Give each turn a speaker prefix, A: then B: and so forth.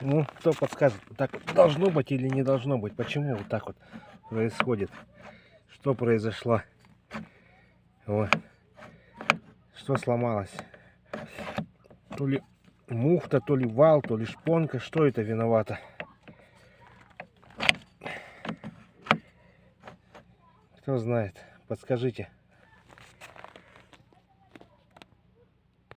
A: Ну, кто подскажет, так должно быть или не должно быть? Почему вот так вот происходит? Что произошло? Вот. Что сломалось? То ли муфта, то ли вал, то ли шпонка. Что это виновато? Кто знает? Подскажите.